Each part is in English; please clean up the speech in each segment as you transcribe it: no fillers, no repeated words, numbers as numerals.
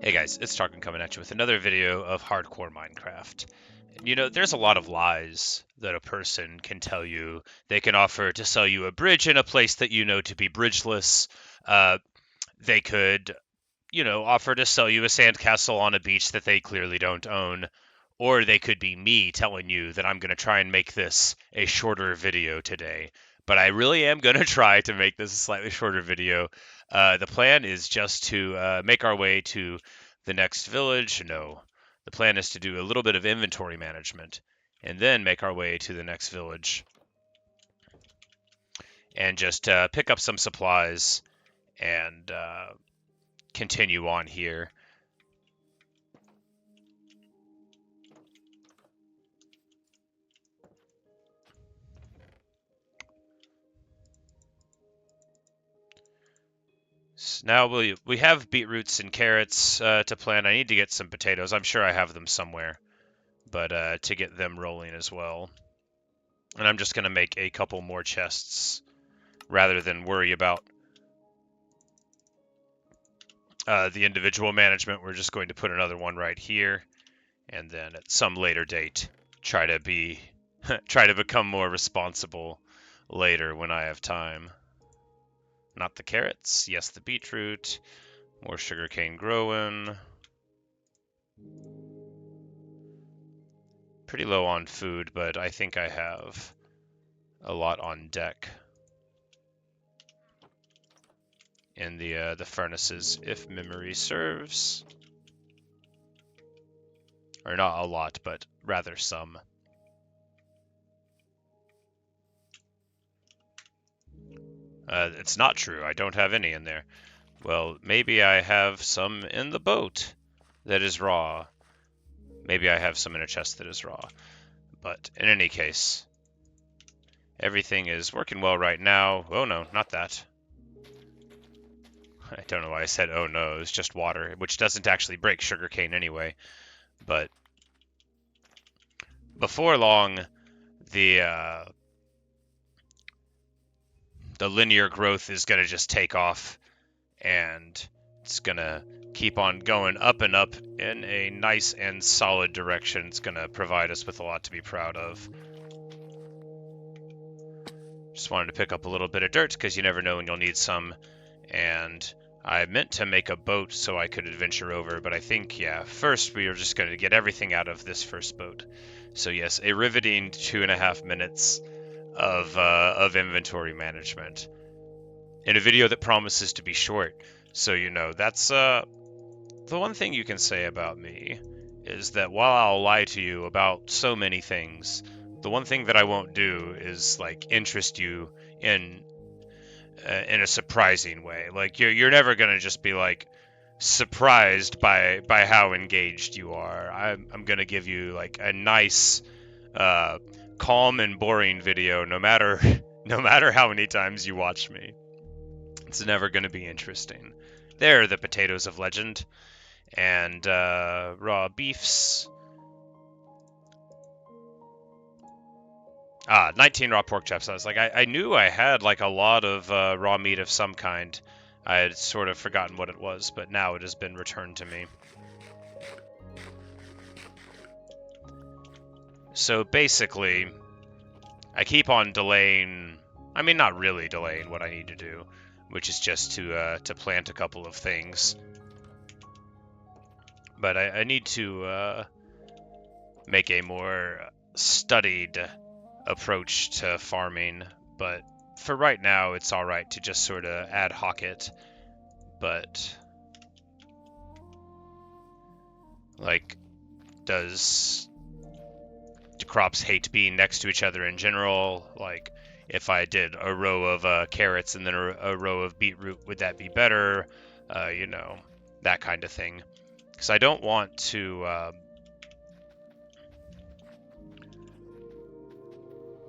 Hey guys, it's Tarkin coming at you with another video of Hardcore Minecraft. You know, there's a lot of lies that a person can tell you. They can offer to sell you a bridge in a place that you know to be bridgeless. They could, offer to sell you a sandcastle on a beach that they clearly don't own. Or they could be me telling you that I'm going to try and make this a shorter video today. But I really am going to try to make this a slightly shorter video. The plan is just to make our way to the next village. No, the plan is to do a little bit of inventory management and then make our way to the next village and just pick up some supplies and continue on here. So now we have beetroots and carrots to plant. I need to get some potatoes. I'm sure I have them somewhere, but to get them rolling as well. And I'm just going to make a couple more chests rather than worry about the individual management. We're just going to put another one right here, and then at some later date try to become more responsible later when I have time. Not the carrots, yes, the beetroot. More sugarcane growing. Pretty low on food, but I think I have a lot on deck in the furnaces, if memory serves. Or not a lot, but rather some. It's not true. I don't have any in there. Well, maybe I have some in the boat that is raw. Maybe I have some in a chest that is raw. But in any case, everything is working well right now. Oh no, not that. I don't know why I said oh no, it's just water, which doesn't actually break sugarcane anyway. But before long, the linear growth is going to just take off, and it's going to keep on going up and up in a nice and solid direction. It's going to provide us with a lot to be proud of. Just wanted to pick up a little bit of dirt because you never know when you'll need some. And I meant to make a boat so I could adventure over, but I think, yeah, first we are just going to get everything out of this first boat. So yes, a riveting 2.5 minutes of inventory management in a video that promises to be short. So, you know, that's the one thing you can say about me is that while I'll lie to you about so many things, the one thing that I won't do is like interest you in a surprising way. Like you're never gonna just be like surprised by how engaged you are. I'm gonna give you like a nice calm and boring video no matter how many times you watch me. It's never gonna be interesting. They're the potatoes of legend. And raw beefs. 19 raw pork chops. I was like, I knew I had like a lot of raw meat of some kind. I had sort of forgotten what it was, but now it has been returned to me. So basically, I keep on delaying. I mean, not really delaying what I need to do, which is just to plant a couple of things. But I need to make a more studied approach to farming, but for right now it's all right to just sort of ad hoc it. But like, do crops hate being next to each other in general? Like, if I did a row of carrots and then a row of beetroot, would that be better? You know, that kind of thing. Because I don't want to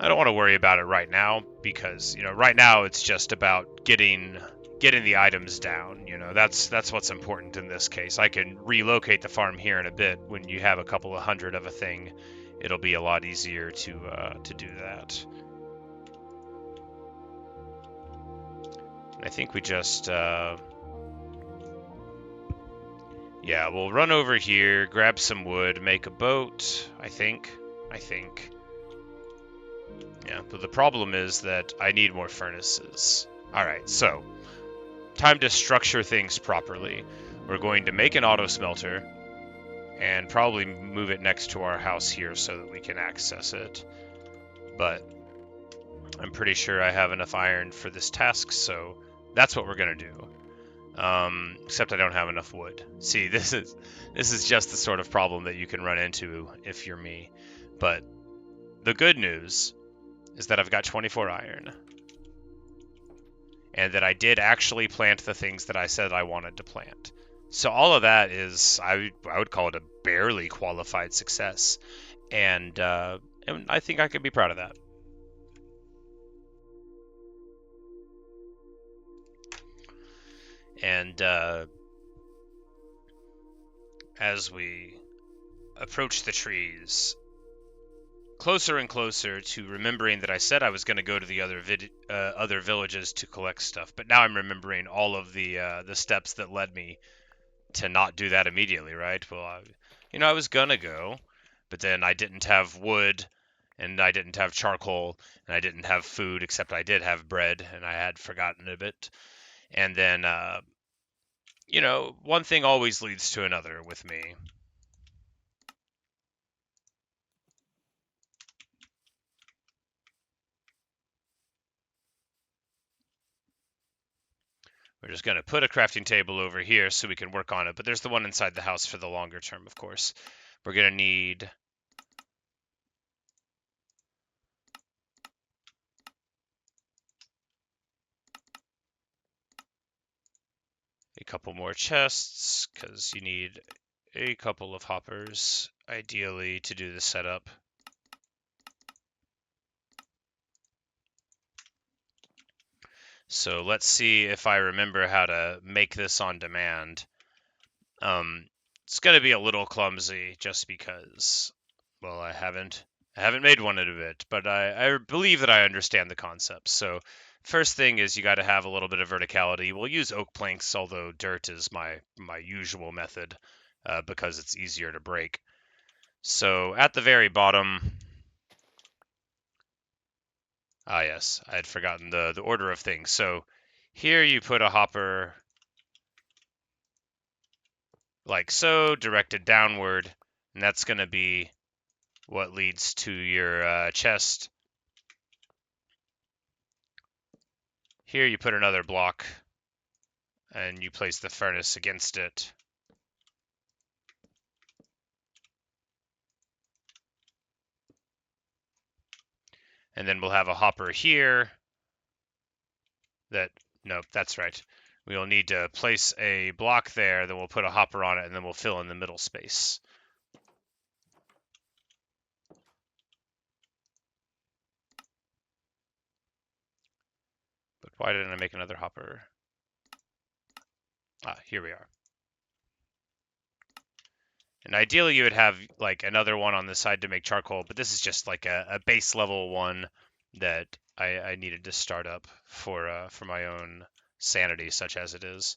worry about it right now, because, you know, right now it's just about getting the items down. You know, that's what's important in this case. I can relocate the farm here in a bit. When you have a couple of hundred of a thing, it'll be a lot easier to do that. And I think we just Yeah, we'll run over here, grab some wood, make a boat, I think. Yeah, but the problem is that I need more furnaces. Alright, so, time to structure things properly. We're going to make an auto smelter, and probably move it next to our house here so that we can access it. But I'm pretty sure I have enough iron for this task, so that's what we're gonna do. Except I don't have enough wood. See, this is just the sort of problem that you can run into if you're me. But the good news is that I've got 24 iron, and that I did actually plant the things that I said I wanted to plant. So all of that is, I would call it a barely qualified success, and I think I could be proud of that. And as we approach the trees, closer and closer to remembering that I said I was going to go to the other villages to collect stuff, but now I'm remembering all of the steps that led me to not do that immediately, right? Well, I was gonna go, but then I didn't have wood, and I didn't have charcoal, and I didn't have food, except I did have bread, and I had forgotten a bit. And then, one thing always leads to another with me. We're just going to put a crafting table over here so we can work on it, but there's the one inside the house for the longer term, of course. We're going to need a couple more chests, because you need a couple of hoppers, ideally, to do the setup. So let's see if I remember how to make this on demand. It's going to be a little clumsy just because, well, I haven't made one in a bit, but I believe that I understand the concept. So first thing is you got to have a little bit of verticality. We'll use oak planks, although dirt is my usual method because it's easier to break. So at the very bottom, yes, I had forgotten the order of things. So here you put a hopper like so, directed downward, and that's going to be what leads to your chest. Here you put another block, and you place the furnace against it. And then we'll have a hopper here nope, that's right. We'll need to place a block there, then we'll put a hopper on it, and then we'll fill in the middle space. But why didn't I make another hopper? Here we are. And ideally you would have like another one on the side to make charcoal, but this is just like a base level one that I needed to start up for my own sanity, such as it is.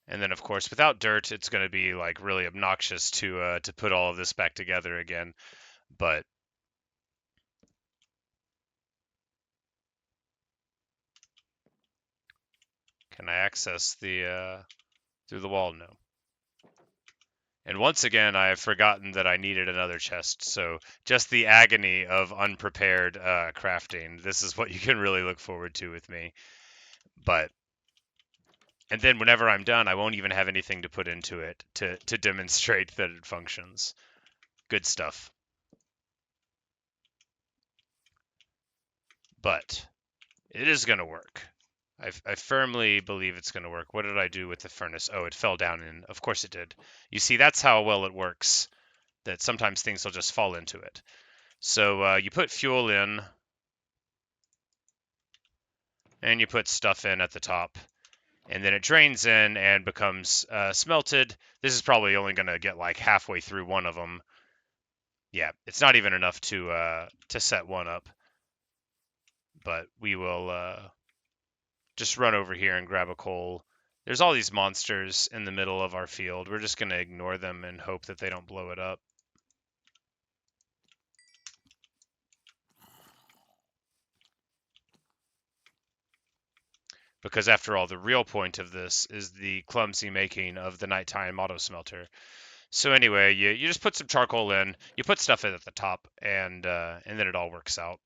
And then, of course, without dirt, it's going to be like really obnoxious to put all of this back together again. But can I access the through the wall? No. And once again, I have forgotten that I needed another chest. So just the agony of unprepared crafting. This is what you can really look forward to with me. And then whenever I'm done, I won't even have anything to put into it to demonstrate that it functions. Good stuff. But it is going to work. I firmly believe it's going to work. What did I do with the furnace? Oh, it fell down in. Of course it did. You see, that's how well it works, that sometimes things will just fall into it. So you put fuel in, and you put stuff in at the top, and then it drains in and becomes smelted. This is probably only going to get like halfway through one of them. Yeah, it's not even enough to set one up. But we will just run over here and grab a coal There's all these monsters in the middle of our field. We're just going to ignore them and hope that they don't blow it up. Because after all, the real point of this is the clumsy making of the nighttime auto smelter. So anyway, you just put some charcoal in, you put stuff in at the top, and then it all works out.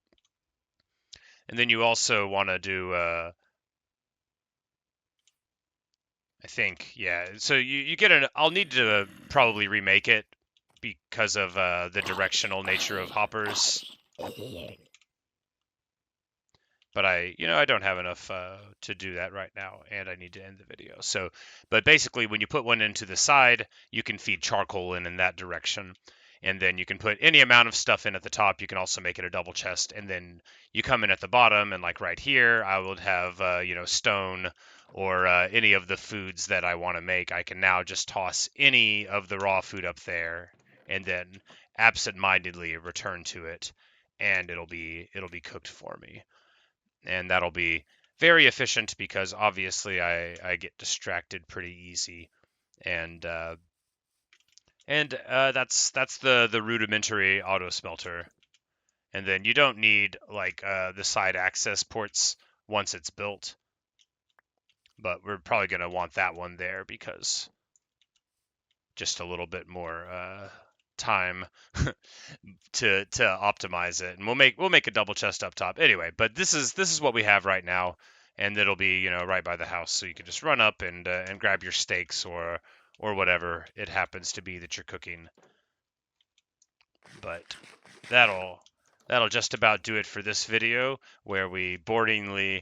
And then you also want to do, I think, yeah. So you get an. I'll need to probably remake it because of the directional nature of hoppers. But I don't have enough to do that right now, and I need to end the video. So, but basically, when you put one into the side, you can feed charcoal in that direction, and then you can put any amount of stuff in at the top. You can also make it a double chest, and then you come in at the bottom, and like right here, I would have stone or any of the foods that I want to make. I can now just toss any of the raw food up there, and then absent-mindedly return to it, and it'll be cooked for me, and that'll be very efficient because obviously I get distracted pretty easy, and that's the rudimentary auto smelter. And then you don't need like the side access ports once it's built, but we're probably gonna want that one there because just a little bit more time to optimize it, and we'll make a double chest up top anyway. But this is what we have right now, and it'll be right by the house, so you can just run up and grab your steaks or whatever it happens to be that you're cooking. But that'll just about do it for this video, where we boringly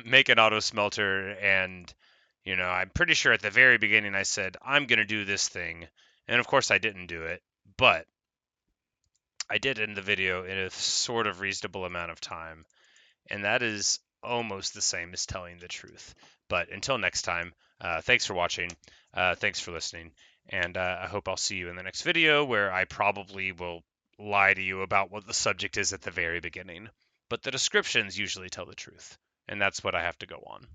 make an auto smelter. And I'm pretty sure at the very beginning I said I'm gonna do this thing, and of course I didn't do it, but I did end the video in a sort of reasonable amount of time, and that is almost the same as telling the truth. But until next time, thanks for watching, thanks for listening, and I hope I'll see you in the next video, where I probably will lie to you about what the subject is at the very beginning. But the descriptions usually tell the truth, and that's what I have to go on.